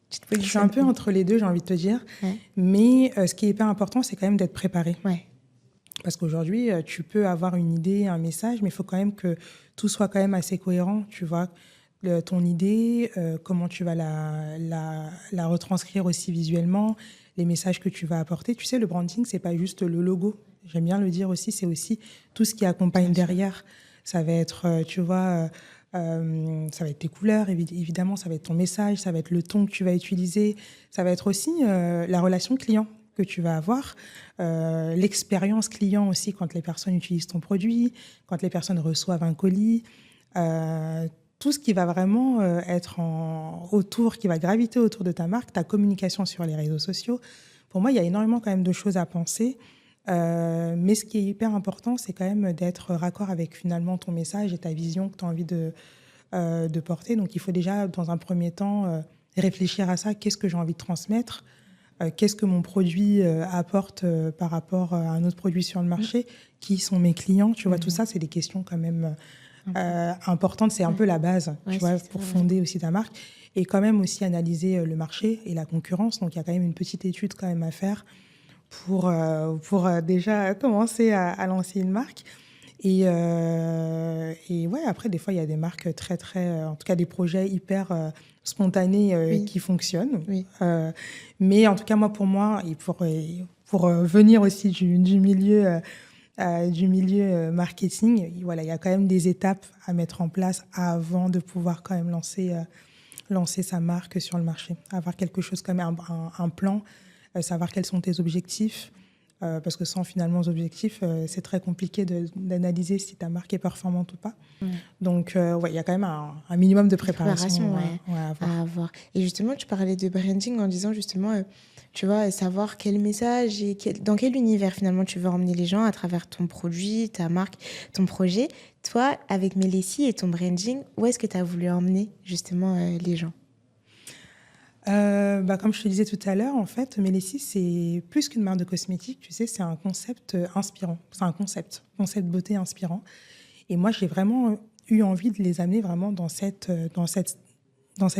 tu te Je suis un positionnes peu entre les deux, j'ai envie de te dire. Ouais. Mais ce qui est hyper important, c'est quand même d'être préparé. Ouais. Parce qu'aujourd'hui, tu peux avoir une idée, un message, mais il faut quand même que tout soit quand même assez cohérent, tu vois. Ton idée, comment tu vas la retranscrire aussi visuellement, les messages que tu vas apporter. Tu sais, le branding, c'est pas juste le logo. J'aime bien le dire aussi, c'est aussi tout ce qui accompagne derrière. Ça va être, tu vois, Ça va être tes couleurs, évidemment, ça va être ton message, ça va être le ton que tu vas utiliser, ça va être aussi la relation client que tu vas avoir, l'expérience client aussi quand les personnes utilisent ton produit, quand les personnes reçoivent un colis, tout ce qui va vraiment être autour, qui va graviter autour de ta marque, ta communication sur les réseaux sociaux. Pour moi, il y a énormément quand même de choses à penser. Mais ce qui est hyper important, c'est quand même d'être raccord avec finalement ton message et ta vision que tu as envie de porter. Donc, il faut déjà, dans un premier temps, réfléchir à ça. Qu'est-ce que j'ai envie de transmettre? Qu'est-ce que mon produit apporte par rapport à un autre produit sur le marché? Qui sont mes clients? Tu vois, tout ça, c'est des questions quand même importantes. C'est un peu la base, tu vois, pour fonder aussi ta marque. Et quand même aussi analyser le marché et la concurrence. Donc, il y a quand même une petite étude quand même à faire pour déjà commencer à lancer une marque. Et ouais, après, des fois, il y a des marques très, très... en tout cas, des projets hyper spontanés qui fonctionnent. Oui. Mais en tout cas, pour moi, et pour venir aussi du milieu marketing, voilà, il y a quand même des étapes à mettre en place avant de pouvoir quand même lancer sa marque sur le marché. Avoir quelque chose comme un plan, savoir quels sont tes objectifs, parce que sans finalement objectifs, c'est très compliqué d'analyser si ta marque est performante ou pas. Donc, ouais, il y a quand même un minimum de préparation à avoir. Et justement, tu parlais de branding en disant justement, tu vois, savoir quel message et dans quel univers finalement tu veux emmener les gens à travers ton produit, ta marque, ton projet. Toi, avec Mélissi et ton branding, où est-ce que tu as voulu emmener justement les gens? Comme je te disais tout à l'heure, en fait, Mélissi, c'est plus qu'une marque de cosmétiques, tu sais, c'est un concept inspirant. C'est un concept beauté inspirant. Et moi, j'ai vraiment eu envie de les amener vraiment dans cet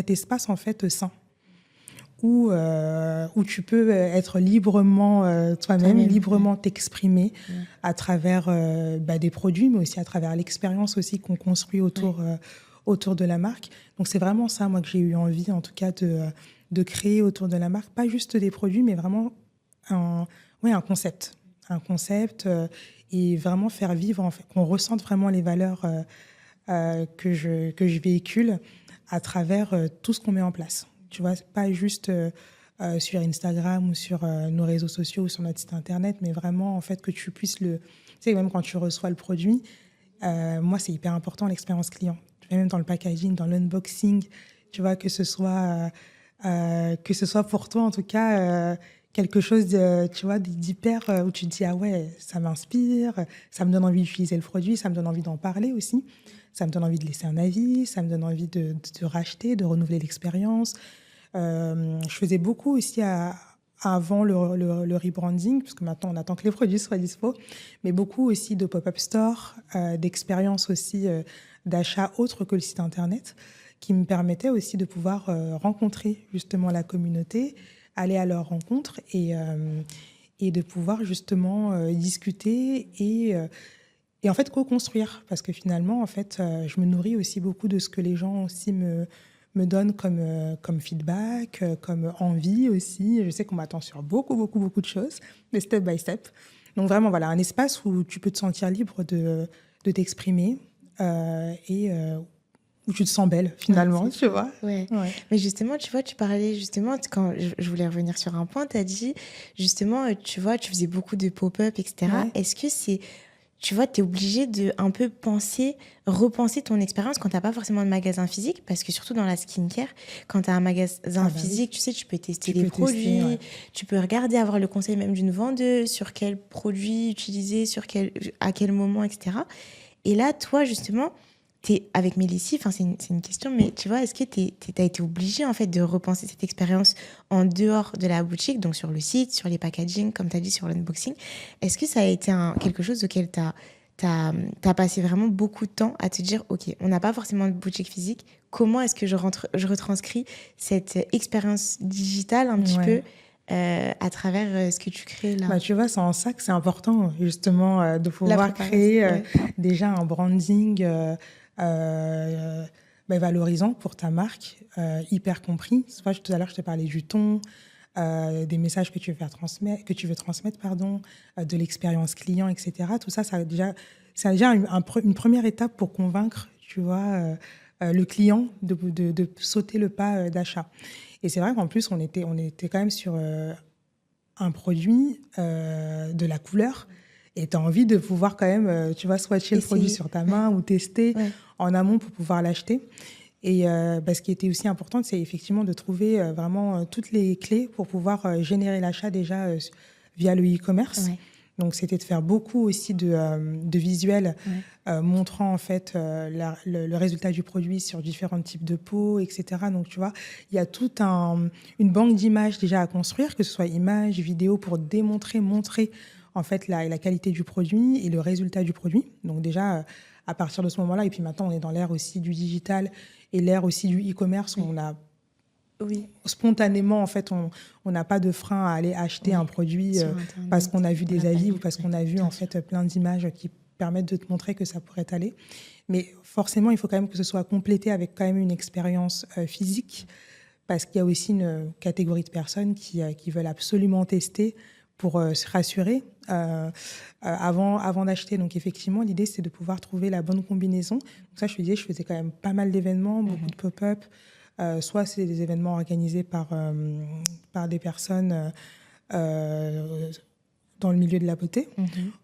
espace, en fait, sain, où tu peux être librement toi-même, librement t'exprimer à travers des produits, mais aussi à travers l'expérience aussi qu'on construit autour de la marque. Donc, c'est vraiment ça, moi, que j'ai eu envie, en tout cas, de créer autour de la marque. Pas juste des produits, mais vraiment un concept. Un concept et vraiment faire vivre, en fait, qu'on ressente vraiment les valeurs que je véhicule à travers tout ce qu'on met en place. Tu vois, pas juste sur Instagram ou sur nos réseaux sociaux ou sur notre site internet, mais vraiment, en fait, que tu puisses tu sais, même quand tu reçois le produit, moi, c'est hyper important, l'expérience client. Même dans le packaging, dans l'unboxing, tu vois, que ce soit pour toi, en tout cas, quelque chose tu vois, d'hyper où tu te dis, ah ouais, ça m'inspire, ça me donne envie d'utiliser le produit, ça me donne envie d'en parler aussi, ça me donne envie de laisser un avis, ça me donne envie de racheter, de renouveler l'expérience. Je faisais beaucoup aussi avant le rebranding, parce que maintenant on attend que les produits soient dispo, mais beaucoup aussi de pop-up store, d'expériences aussi d'achat autres que le site internet, qui me permettaient aussi de pouvoir rencontrer justement la communauté, aller à leur rencontre et de pouvoir justement discuter et en fait co-construire. Parce que finalement, en fait, je me nourris aussi beaucoup de ce que les gens aussi me donnent comme feedback, comme envie aussi. Je sais qu'on m'attend sur beaucoup, beaucoup, beaucoup de choses, mais step by step. Donc vraiment, voilà, un espace où tu peux te sentir libre de t'exprimer et où tu te sens belle, finalement, tu vois. Ouais. Mais justement, tu vois, tu parlais justement, quand je voulais revenir sur un point, tu as dit, justement, tu vois, tu faisais beaucoup de pop-up, etc. Ouais. Est-ce que c'est, tu vois, tu es obligé de un peu repenser ton expérience quand tu n'as pas forcément de magasin physique? Parce que surtout dans la skincare, quand tu as un magasin physique, tu sais, tu peux tester les produits, tu peux regarder, avoir le conseil même d'une vendeuse sur quel produit utiliser, à quel moment, etc. Et là, toi, justement, avec Mélissi, c'est une question, mais tu vois, est-ce que tu as été obligée en fait de repenser cette expérience en dehors de la boutique, donc sur le site, sur les packaging, comme tu as dit, sur l'unboxing? Est-ce que ça a été quelque chose auquel tu as passé vraiment beaucoup de temps à te dire, OK, on n'a pas forcément de boutique physique, comment est-ce que je retranscris cette expérience digitale un petit peu à travers ce que tu crées là? Tu vois, c'est en ça que c'est important justement de pouvoir créer déjà un branding valorisant pour ta marque, hyper compris. Tout à l'heure, je te parlais du ton, des messages que tu veux transmettre, de l'expérience client, etc. Tout ça, c'est déjà une première étape pour convaincre, tu vois, le client de sauter le pas d'achat. Et c'est vrai qu'en plus, on était quand même sur un produit de la couleur. Et tu as envie de pouvoir quand même, tu vois, swatcher le produit sur ta main ou tester en amont pour pouvoir l'acheter. Et ce qui était aussi important, c'est effectivement de trouver vraiment toutes les clés pour pouvoir générer l'achat déjà via le e-commerce. Ouais. Donc, c'était de faire beaucoup aussi de visuels montrant en fait le résultat du produit sur différents types de peaux, etc. Donc, tu vois, il y a toute une banque d'images déjà à construire, que ce soit images, vidéos, pour montrer en fait la qualité du produit et le résultat du produit. Donc, déjà, à partir de ce moment-là, et puis maintenant, on est dans l'ère aussi du digital et l'ère aussi du e-commerce où on a spontanément, en fait, on n'a pas de frein à aller acheter un produit parce qu'on a vu des avis ou parce qu'on a vu en fait plein d'images qui permettent de te montrer que ça pourrait aller. Mais forcément, il faut quand même que ce soit complété avec quand même une expérience physique, parce qu'il y a aussi une catégorie de personnes qui veulent absolument tester pour se rassurer avant d'acheter. Donc effectivement, l'idée, c'est de pouvoir trouver la bonne combinaison. Donc ça, je te disais, je faisais quand même pas mal d'événements, beaucoup de pop-up. Soit c'est des événements organisés par des personnes dans le milieu de la beauté,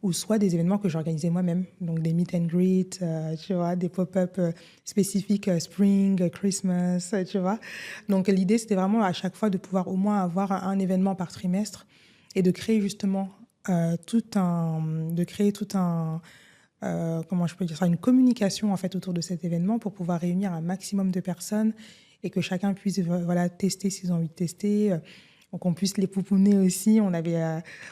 ou soit des événements que j'organisais moi-même, donc des meet and greet, tu vois, des pop-up spécifiques spring, Christmas, tu vois. Donc l'idée, c'était vraiment à chaque fois de pouvoir au moins avoir un événement par trimestre et de créer justement comment je peux dire ça, une communication en fait autour de cet événement pour pouvoir réunir un maximum de personnes et que chacun puisse tester s'ils ont envie de tester, qu'on puisse les pouponner aussi. On avait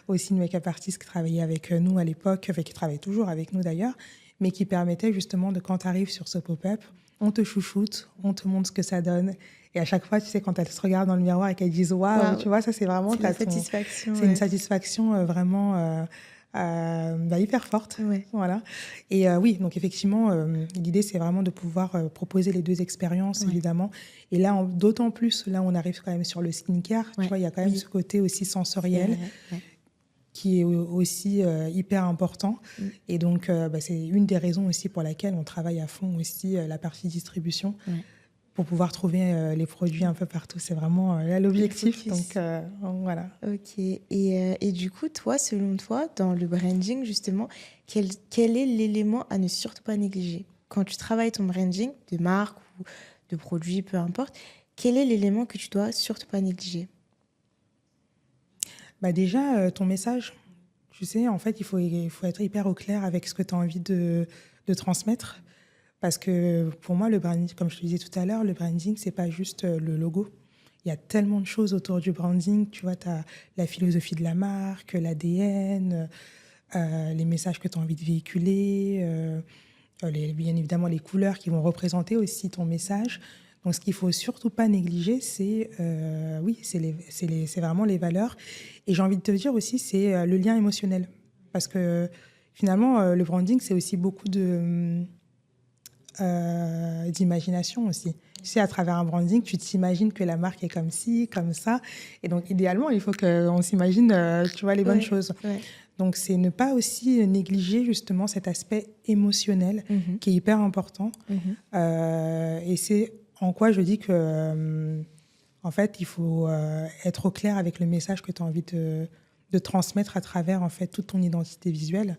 aussi une make-up artiste qui travaillait avec nous à l'époque, qui travaille toujours avec nous d'ailleurs, mais qui permettait justement de, quand tu arrives sur ce pop-up, on te chouchoute, on te montre ce que ça donne. Et à chaque fois, tu sais, quand elles se regardent dans le miroir et qu'elles disent « Waouh », tu vois, ça c'est vraiment... C'est une satisfaction. C'est une satisfaction vraiment... hyper forte. Voilà. Et oui, donc effectivement, l'idée, c'est vraiment de pouvoir proposer les deux expériences, évidemment. Et là, d'autant plus, là, on arrive quand même sur le skincare. Tu vois, il y a quand même ce côté aussi sensoriel qui est aussi hyper important. Et donc, c'est une des raisons aussi pour laquelle on travaille à fond aussi la partie distribution. Pour pouvoir trouver les produits un peu partout. C'est vraiment là l'objectif. Donc, voilà. Ok. Et du coup, toi, selon toi, dans le branding, justement, quel est l'élément à ne surtout pas négliger? Quand tu travailles ton branding de marque ou de produit, peu importe, quel est l'élément que tu dois surtout pas négliger? Déjà, ton message. Tu sais, en fait, il faut être hyper au clair avec ce que tu as envie de transmettre. Parce que pour moi, le branding, comme je te disais tout à l'heure, le branding, c'est pas juste le logo. Il y a tellement de choses autour du branding. Tu vois, tu as la philosophie de la marque, l'ADN, les messages que tu as envie de véhiculer, bien évidemment les couleurs qui vont représenter aussi ton message. Donc, ce qu'il faut surtout pas négliger, c'est vraiment les valeurs. Et j'ai envie de te dire aussi, c'est le lien émotionnel. Parce que finalement, le branding, c'est aussi beaucoup d'imagination aussi. Tu sais, à travers un branding, tu t'imagines que la marque est comme ci, comme ça. Et donc, idéalement, il faut qu'on s'imagine, tu vois, les bonnes choses. Donc, c'est ne pas aussi négliger justement cet aspect émotionnel qui est hyper important. Et c'est en quoi je dis que, en fait, il faut être au clair avec le message que tu as envie de transmettre à travers, en fait, toute ton identité visuelle.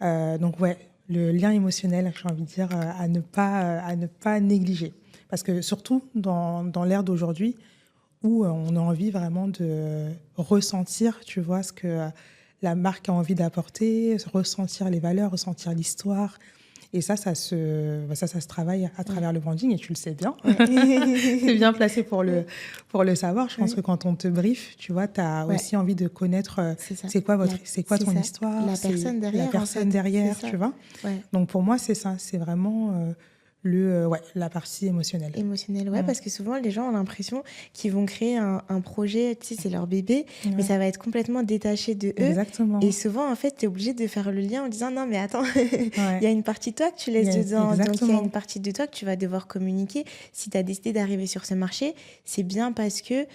Donc, ouais, le lien émotionnel, j'ai envie de dire, à ne pas négliger. Parce que surtout dans l'ère d'aujourd'hui, où on a envie vraiment de ressentir, tu vois, ce que la marque a envie d'apporter, ressentir les valeurs, ressentir l'histoire. Et ça se travaille à travers le branding, et tu le sais bien. C'est bien placé pour le savoir. Je pense que quand on te brief, tu vois, tu as aussi envie de connaître c'est quoi ton histoire, la personne derrière, la personne derrière, tu vois. Donc pour moi, c'est ça. C'est vraiment la partie émotionnelle. Émotionnelle, parce que souvent, les gens ont l'impression qu'ils vont créer un projet, tu sais, c'est leur bébé, mais ça va être complètement détaché de eux. Exactement. Et souvent, en fait, tu es obligé de faire le lien en disant, non, mais attends, il y a une partie de toi que tu laisses dedans. Exactement. Donc, il y a une partie de toi que tu vas devoir communiquer. Si tu as décidé d'arriver sur ce marché, c'est bien parce que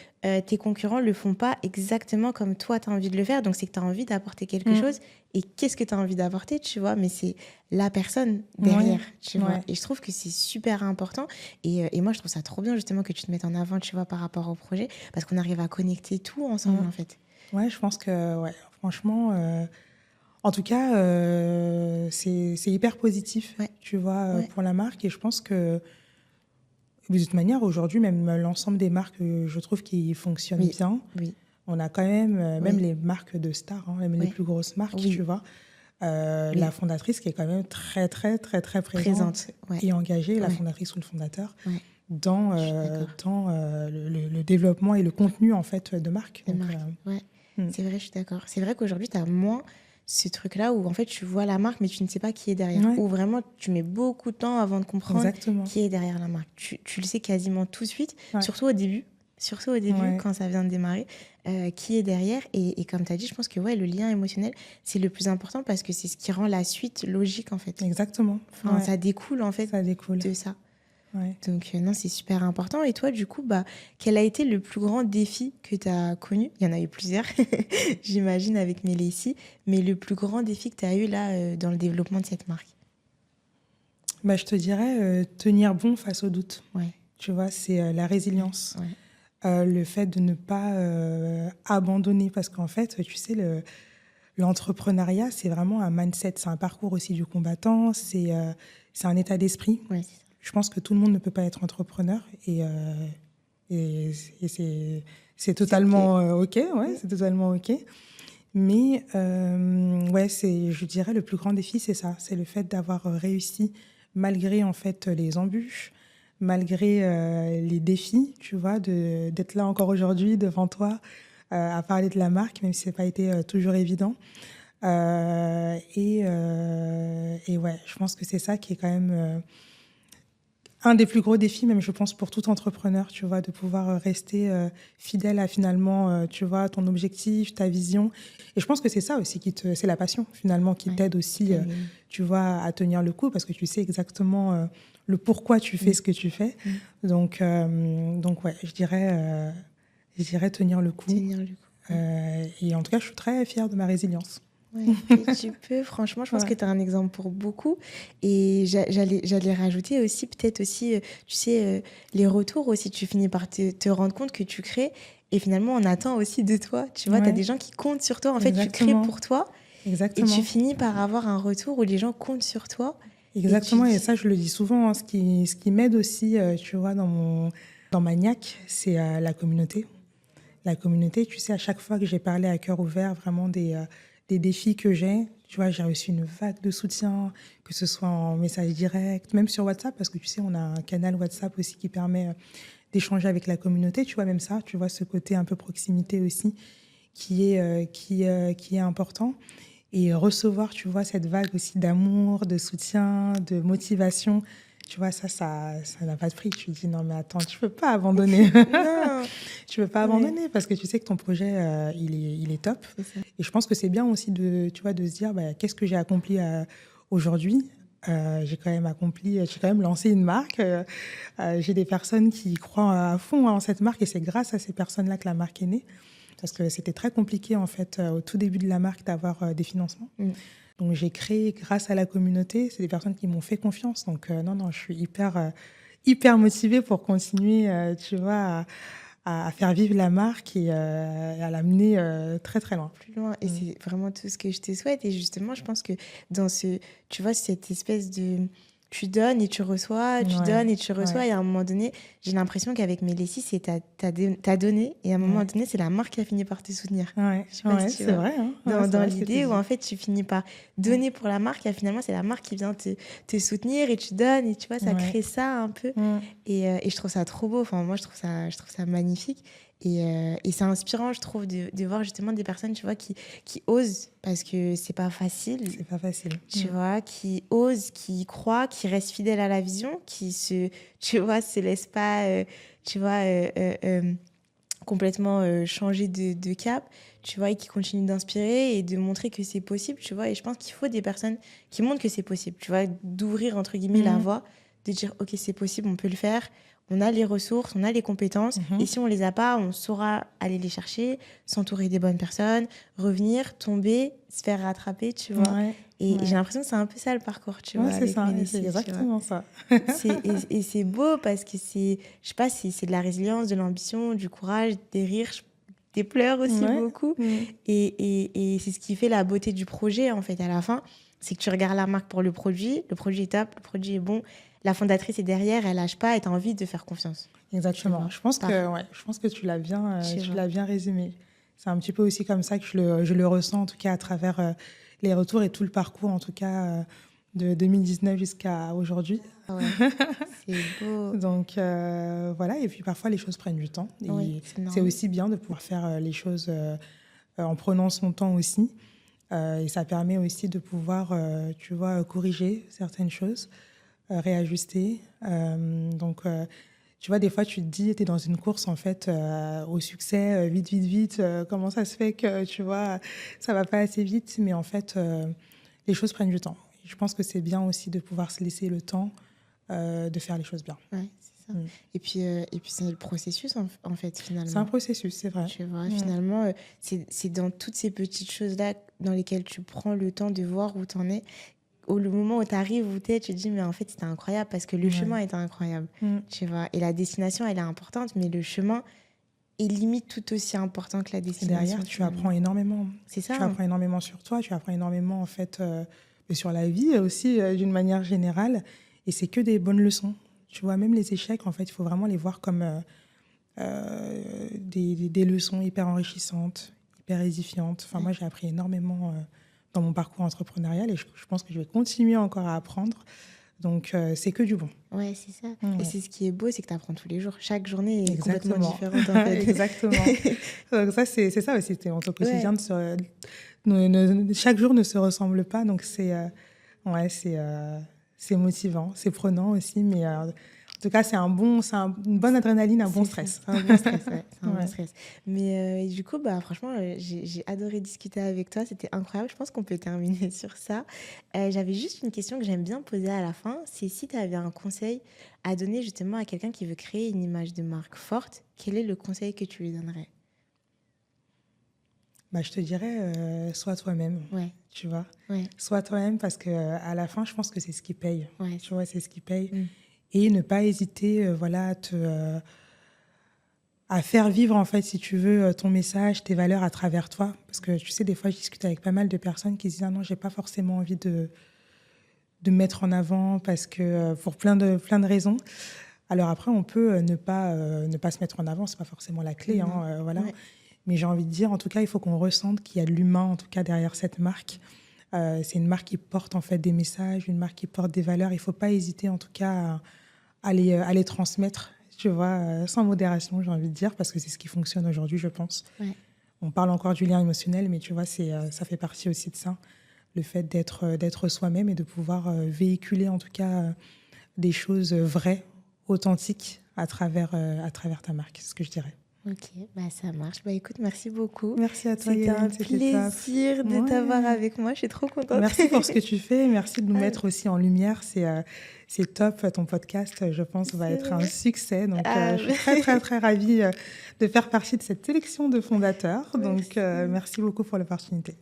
tes concurrents le font pas exactement comme toi, tu as envie de le faire. Donc, c'est que tu as envie d'apporter quelque chose. Et qu'est-ce que tu as envie d'apporter, tu vois? Mais c'est la personne derrière, tu vois? Et je trouve que c'est super important. Et moi, je trouve ça trop bien, justement, que tu te mettes en avant, tu vois, par rapport au projet. Parce qu'on arrive à connecter tout ensemble, en fait. Ouais, je pense que, ouais, franchement, en tout cas, c'est hyper positif, Ouais, tu vois, ouais, pour la marque. Et je pense que, de toute manière, aujourd'hui, même l'ensemble des marques, je trouve qui fonctionnent oui, bien. oui, On a quand même, même oui, les marques de stars, hein, même les ouais, plus grosses marques, tu oui, vois, la oui. fondatrice qui est quand même très, très, très, très présente Présente, ouais, et engagée, la ouais, fondatrice ou le fondateur, ouais. dans, Je suis d'accord. le développement et le contenu, en fait, de marque. De Donc, marque, ouais. hmm. C'est vrai, je suis d'accord. C'est vrai qu'aujourd'hui, tu as moins ce truc-là où en fait tu vois la marque mais tu ne sais pas qui est derrière. Ouais, Ou vraiment tu mets beaucoup de temps avant de comprendre exactement. qui est derrière la marque. Tu le sais quasiment tout de suite, Ouais, surtout au début. Surtout au début, ouais, quand ça vient de démarrer, qui est derrière. Et comme tu as dit, je pense que ouais, le lien émotionnel, c'est le plus important parce que c'est ce qui rend la suite logique en fait. exactement. Enfin, Ouais, ça découle en fait ça découle. de ça. Ouais. Donc, non, c'est super important. Et toi, du coup, bah, quel a été le plus grand défi que tu as connu? Il y en a eu plusieurs, j'imagine, avec Mélissi. Mais le plus grand défi que tu as eu là dans le développement de cette marque? Bah, je te dirais tenir bon face au doute. Ouais, Tu vois, c'est la ouais, résilience. ouais, Le fait de ne pas abandonner. Parce qu'en fait, tu sais, l'entrepreneuriat, c'est vraiment un mindset. C'est un parcours aussi du combattant. C'est un état d'esprit. ouais, c'est ça. Je pense que tout le monde ne peut pas être entrepreneur. Et, et c'est C'est OK. totalement OK. Ouais, Mm. c'est totalement OK. Mais ouais, je dirais, le plus grand défi, c'est ça. C'est le fait d'avoir réussi, malgré en fait les embûches, malgré les défis, tu vois, d'être là encore aujourd'hui devant toi à parler de la marque, même si ça n'a pas été toujours évident. Et ouais, je pense que c'est ça qui est quand même un des plus gros défis, même je pense pour tout entrepreneur, tu vois, de pouvoir rester fidèle à finalement, tu vois, ton objectif, ta vision. Et je pense que c'est ça aussi c'est la passion finalement qui Ouais, t'aide aussi, totalement. tu vois, à tenir le coup parce que tu sais exactement le pourquoi tu fais Mm, ce que tu fais. mm. Donc ouais, je dirais tenir le coup. Tenir le coup. Ouais. Et en tout cas, je suis très fière de ma résilience. Ouais, et tu peux, franchement, je pense que Ouais, tu as un exemple pour beaucoup. Et j'allais rajouter aussi, peut-être aussi, tu sais, les retours aussi, tu finis par te rendre compte que tu crées. Et finalement, on attend aussi de toi. Tu vois, tu as ouais, des gens qui comptent sur toi. En fait, tu crées exactement, pour toi et tu exactement. finis par avoir un retour où les gens comptent sur toi. Et tu Exactement, et dis, ça, je le dis souvent, hein, ce qui m'aide aussi, tu vois, dans ma niaque, c'est la communauté. La communauté, tu sais, à chaque fois que j'ai parlé à cœur ouvert vraiment des défis que j'ai, tu vois, j'ai reçu une vague de soutien, que ce soit en message direct, même sur WhatsApp, parce que tu sais, on a un canal WhatsApp aussi qui permet d'échanger avec la communauté, tu vois, même ça, tu vois, ce côté un peu proximité aussi qui est important. Et recevoir, tu vois, cette vague aussi d'amour, de soutien, de motivation, tu vois, ça n'a pas de prix. Tu te dis, non, mais attends, tu peux pas abandonner. non, Tu peux pas ouais, abandonner parce que tu sais que ton projet, il est top. c'est ça. Et je pense que c'est bien aussi tu vois, de se dire, bah, qu'est-ce que j'ai accompli aujourd'hui? J'ai quand même lancé une marque. J'ai des personnes qui croient à fond en cette marque et c'est grâce à ces personnes-là que la marque est née. Parce que c'était très compliqué, en fait, au tout début de la marque, d'avoir des financements. Mm. Donc, j'ai créé grâce à la communauté. C'est des personnes qui m'ont fait confiance. Donc, non, non, je suis hyper motivée pour continuer, tu vois, à faire vivre la marque et à l'amener très, très loin. Plus loin. Et Mm. c'est vraiment tout ce que je te souhaite. Et justement, je pense que dans tu vois, cette espèce de, tu donnes et tu reçois, tu Ouais, donnes et tu reçois. ouais, Et à un moment donné, j'ai l'impression qu'avec Mélissi, c'est t'as donné. Et à un moment ouais, donné, c'est la marque qui a fini par te soutenir. ouais, Je sais pas ouais, si tu c'est vois. vrai, hein. Ouais, c'est Dans vrai ce que tu l'idée où dis. en fait tu finis par Ouais, donner pour la marque et finalement c'est la marque qui vient te soutenir et tu donnes et tu vois ça ouais, crée ça un peu mm, et je trouve ça trop beau, enfin moi je trouve ça magnifique et c'est inspirant je trouve de voir justement des personnes tu vois qui osent parce que c'est pas facile c'est pas facile. tu vois qui osent qui croient qui restent fidèles à la vision tu vois se laissent pas tu vois complètement changer de cap, tu vois, et qui continue d'inspirer et de montrer que c'est possible, tu vois. Et je pense qu'il faut des personnes qui montrent que c'est possible, tu vois, d'ouvrir, entre guillemets, la Mm, voie, de dire, OK, c'est possible, on peut le faire, on a les ressources, on a les compétences, et si on les a pas, on saura aller les chercher, s'entourer des bonnes personnes, revenir, tomber, se faire rattraper, tu vois. Ouais, Et j'ai ouais. l'impression que c'est un peu ça le parcours, tu Ouais, vois, c'est avec ça, et c'est Ménécie, tu vois. exactement ça. Et c'est beau parce que je sais pas, c'est de la résilience, de l'ambition, du courage, des rires, des pleurs aussi Ouais. beaucoup. Et c'est ce qui fait la beauté du projet, en fait, à la fin. C'est que tu regardes la marque pour le produit est top, le produit est bon, la fondatrice est derrière, elle lâche pas et tu as envie de faire confiance. Tu Exactement. vois, par, Je pense que tu tu vois. l'as bien résumé. C'est un petit peu aussi comme ça que je le ressens, en tout cas à travers les retours et tout le parcours, en tout cas de 2019 jusqu'à aujourd'hui. Ah ouais, c'est beau. Donc voilà, et puis parfois les choses prennent du temps. Oui, Et c'est c'est normal. aussi bien de pouvoir faire les choses en prenant son temps aussi. Et ça permet aussi de pouvoir, tu vois, corriger certaines choses, réajuster. Tu vois, des fois, tu te dis, tu es dans une course, en fait, au succès, vite, vite, vite. Comment ça se fait que, tu vois, ça va pas assez vite? Mais en fait, les choses prennent du temps. Je pense que c'est bien aussi de pouvoir se laisser le temps de faire les choses bien. Ouais, c'est ça. Mm. Et puis c'est le processus, en fait, C'est un finalement. processus, c'est vrai. Tu vois, Mm. finalement, c'est dans toutes ces petites choses-là dans lesquelles tu prends le temps de voir où tu en es. Le moment où tu arrives, où tu es, tu te dis, mais en fait, c'était incroyable parce que le chemin Ouais. était incroyable. Mm. Tu vois, et la destination, elle est importante, mais le chemin est limite tout aussi important que la Et derrière, destination, tu finalement. apprends énormément. C'est ça, Tu hein. apprends énormément sur toi, tu apprends énormément, en fait, sur la vie aussi, d'une manière générale. Et c'est que des bonnes leçons. Tu vois, même les échecs, en fait, il faut vraiment les voir comme des leçons hyper enrichissantes, hyper édifiantes. Enfin, Ouais. moi, j'ai appris énormément dans mon parcours entrepreneurial et je pense que je vais continuer encore à apprendre. Donc, c'est que du bon. Ouais, c'est ça. Et Ouais. c'est ce qui est beau, c'est que tu apprends tous les jours. Chaque journée est complètement Exactement. différente, en fait. Exactement. Donc ça, c'est ça aussi. Notre quotidien, Ouais. chaque jour ne se ressemble pas. Donc, ouais, c'est motivant, c'est prenant aussi. Mais en tout cas, une bonne adrénaline, un bon C'est ça, stress. c'est un bon stress, ouais, c'est un bon Ouais. stress. Mais et du coup, bah, franchement, j'ai adoré discuter avec toi, c'était incroyable. Je pense qu'on peut terminer sur ça. J'avais juste une question que j'aime bien poser à la fin, c'est si tu avais un conseil à donner justement à quelqu'un qui veut créer une image de marque forte, quel est le conseil que tu lui donnerais? Bah, je te dirais, sois toi-même, Ouais, tu vois. ouais, Sois toi-même parce que à la fin, je pense que c'est ce qui paye. ouais. Tu vois, c'est ce qui paye. Mm. Et ne pas hésiter, voilà, à faire vivre, en fait, si tu veux, ton message, tes valeurs à travers toi. Parce que, tu sais, des fois, je discute avec pas mal de personnes qui se disent, ah non, j'ai pas forcément envie de me mettre en avant parce que, pour plein de raisons. Alors après, on peut ne pas se mettre en avant, c'est pas forcément la clé, Non. hein, voilà. Ouais. Mais j'ai envie de dire, en tout cas, il faut qu'on ressente qu'il y a de l'humain, en tout cas, derrière cette marque. C'est une marque qui porte, en fait, des messages, une marque qui porte des valeurs. Il faut pas hésiter, en tout cas, à les transmettre, tu vois, sans modération, j'ai envie de dire, parce que c'est ce qui fonctionne aujourd'hui, je pense. Ouais. On parle encore du lien émotionnel, mais tu vois, ça fait partie aussi de ça, le fait d'être soi-même et de pouvoir véhiculer, en tout cas, des choses vraies, authentiques à travers ta marque, c'est ce que je dirais. Ok, bah ça marche. Bah écoute, merci beaucoup. Merci à toi, C'était un Hélène, c'était top. plaisir de t'avoir Ouais. avec moi. Je suis trop contente. Merci pour ce que tu fais. Merci de nous Ah, mettre aussi en lumière. C'est top. Ton podcast, je pense, va c'est être un vrai. succès. Donc, Ah, je suis très, très, très ravie de faire partie de cette sélection de fondateurs. Donc, merci. merci beaucoup pour l'opportunité.